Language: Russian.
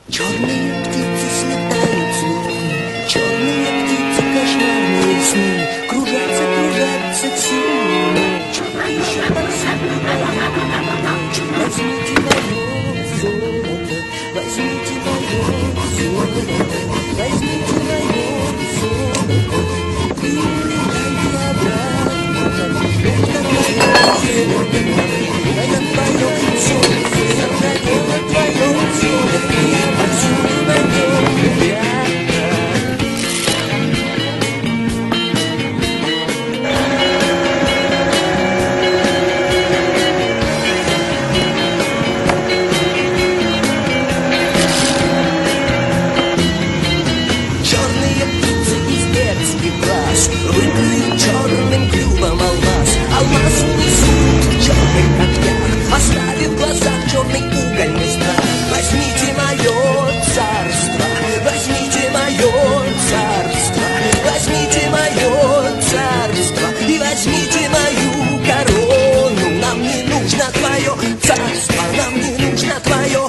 Черные птицы слетают с луны, черные птицы кошмарные сны, кружатся, кружатся всю ночь, ищут повсюду мою ночь. Возьмите мое золото, возьмите мое золото, возьмите мое золото и улетайте обратно. Это твое золото, это твое золото, это твое золото, и повсюду найдем ребята. Черные птицы из детских глаз выкрыли черным клювом алмаз. Алмаз унесут в черных когтях, оставив в глазах черный угольный страх. Возьмите мое царство, возьмите мое царство, возьмите мое царство и возьмите мою корону. Нам не нужно твое царство, нам не нужно твое